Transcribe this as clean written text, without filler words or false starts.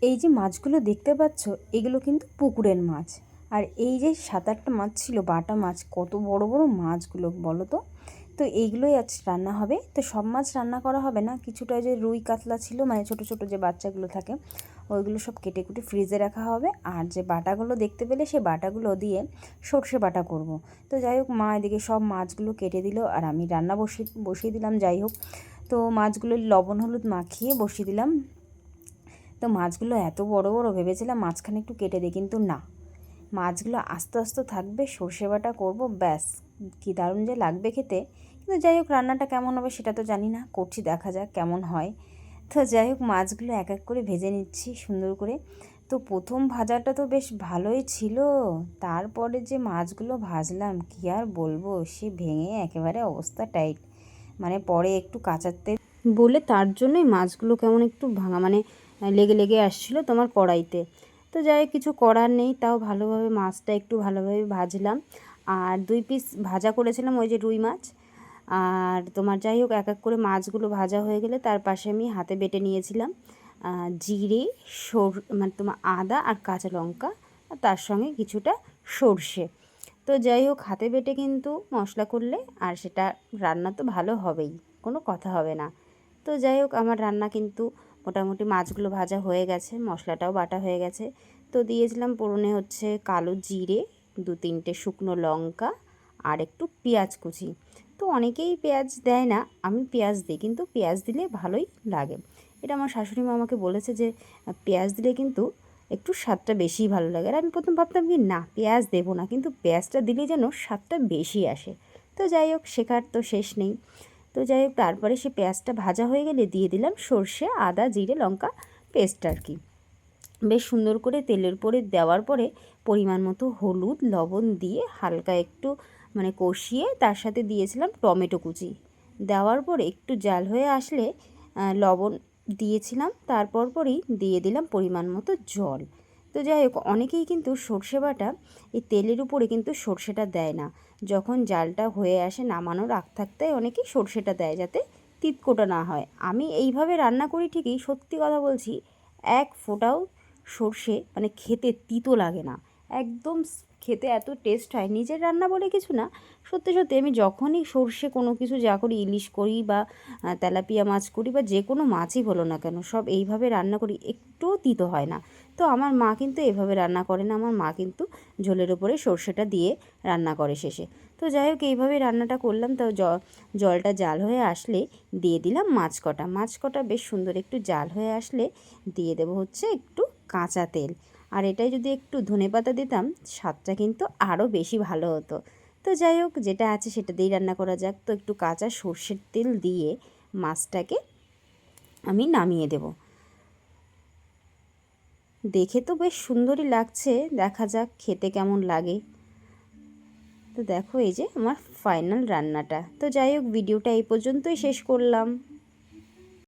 এই যে মাছগুলো দেখতে পাচ্ছ এগুলো কিন্তু পুকুরের মাছ। আর এই যে 7-8টা মাছ ছিল, বাটা মাছ, কত বড় বড় মাছগুলো বলো তো। তো এইগুলোই আজ রান্না হবে। তো সব মাছ রান্না করা হবে না, কিছুটা যে রুই কাতলা ছিল, মানে ছোট ছোট যে বাচ্চাগুলো থাকে ওইগুলো সব কেটে কুটে ফ্রিজে রাখা হবে। আর যে বাটাগুলো দেখতে পেলে সেই বাটাগুলো দিয়ে সর্ষে বাটা করব। তো যাই হোক, মা এদিকে সব মাছগুলো কেটে দিল আর আমি রান্না বসিয়ে দিলাম। যাই হোক, তো মাছগুলো লবণ হলুদ মাখিয়ে বসিয়ে দিলাম। তো মাছগুলো এত বড় বড়, ভেবেছিলাম মাঝখানে একটু কেটে দিই, কিন্তু না, মাছগুলো আস্তে আস্তে থাকবে, সর্ষে বাটা করবো, ব্যাস কী দারুণ যে লাগবে খেতে। কিন্তু যাই হোক, রান্নাটা কেমন হবে সেটা তো জানি না, করছি, দেখা যাক কেমন হয়। তো যাই হোক, মাছগুলো এক এক করে ভেজে নিচ্ছি সুন্দর করে। তো প্রথম ভাজাটা তো বেশ ভালোই ছিল, তারপরে যে মাছগুলো ভাজলাম কী আর বলবো, সে ভেঙে একেবারে অবস্থা টাইট। মানে পরে একটু কাঁচাতে বলে তার জন্যই মাছগুলো কেমন একটু ভাঙা, মানে লেগে লেগে আসছিলো তোমার কড়াইতে। তো যাই কিছু করার নেই, তাও ভালোভাবে মাছটা একটু ভালোভাবে ভাজলাম। আর 2 পিস ভাজা করেছিলাম ওই যে রুই মাছ। আর তোমার যাই হোক, এক এক করে মাছগুলো ভাজা হয়ে গেলে তার পাশে আমি হাতে বেটে নিয়েছিলাম জিরে, মানে তোমার আদা আর কাঁচা লঙ্কা, আর তার সঙ্গে কিছুটা সর্ষে। তো যাই হোক, হাতে বেটে কিন্তু মশলা করলে আর সেটা রান্না তো ভালো হবেই, কোনো কথা হবে না। তো যাই হোক, আমার রান্না কিন্তু মোটামুটি মাছগুলো ভাজা হয়ে গেছে, মশলাটাও বাটা হয়ে গেছে। তো দিয়েছিলাম ফোড়নে হচ্ছে কালো জিরে, 2-3টে শুকনো লঙ্কা আর একটু পেঁয়াজ কুচি। তো অনেকেই পেঁয়াজ দেয় না, আমি পেঁয়াজ দিই, কিন্তু পেঁয়াজ দিলে ভালোই লাগে। এটা আমার শাশুড়ি মা আমাকে বলেছে যে পেঁয়াজ দিলে কিন্তু একটু স্বাদটা বেশিই ভালো লাগে। আর আমি প্রথম ভাবতাম কি না, পেঁয়াজ দেবো না, কিন্তু পেঁয়াজটা দিলে যেন স্বাদটা বেশি আসে। তো যাই হোক, শেখার তো শেষ নেই। তো যাই হোক, তারপরে সে পেঁয়াজটা ভাজা হয়ে গেলে দিয়ে দিলাম সর্ষে, আদা, জিরে, লঙ্কা পেস্ট আর কি। বেশ সুন্দর করে তেলের উপরে দেওয়ার পরে পরিমাণ মতো হলুদ লবণ দিয়ে হালকা একটু মানে কষিয়ে তার সাথে দিয়েছিলাম টমেটো কুচি। দেওয়ার পরে একটু জাল হয়ে আসলে লবণ দিয়েছিলাম, তারপর পরেই দিয়ে দিলাম পরিমাণ মতো জল। তো যাই হোক, অনেকেই কিন্তু সর্ষে বাটা এই তেলের উপরে কিন্তু সর্ষেটা দেয় না, যখন জালটা হয়ে আসে নামানোর আগ থাকতে অনেকেই সর্ষেটা দেয় যাতে তিতকোটা না হয়। আমি এইভাবে রান্না করি ঠিকই, সত্যি কথা বলছি, এক ফোঁটাও সর্ষে মানে খেতে তিতো লাগে না, একদম খেতে এত টেস্ট হয়। নিজের রান্না বলে কিছু না, সত্যি সত্যি আমি যখনই সর্ষে কোনো কিছু যা করি, ইলিশ করি বা তেলাপিয়া মাছ করি বা যে কোনো মাছই বলো না কেন, সব এইভাবে রান্না করি, একটুও তিতো হয় না। তো আমার মা কিন্তু এভাবে রান্না করে না, আমার মা কিন্তু ঝোলের ওপরে সর্ষেটা দিয়ে রান্না করে শেষে। তো যাই হোক, এইভাবে রান্নাটা করলাম। তো জলটা জাল হয়ে আসলে দিয়ে দিলাম মাছ কটা বেশ সুন্দর একটু জাল হয়ে আসলে দিয়ে দেবো হচ্ছে একটু কাঁচা তেল। আর এটাই যদি একটু ধনেপাতা দিতাম, স্বাদটা কিন্তু আরও বেশি ভালো হতো। তো যাই হোক, যেটা আছে সেটা দিয়েই রান্না করা যাক। তো একটু কাঁচা সর্ষের তেল দিয়ে মাছটাকে আমি নামিয়ে দেব। দেখে তো বেশ সুন্দরই লাগছে, দেখা যাক খেতে কেমন লাগে। তো দেখো, এই যে আমার ফাইনাল রান্নাটা। তো যাই হোক, ভিডিওটা এই পর্যন্তই শেষ করলাম।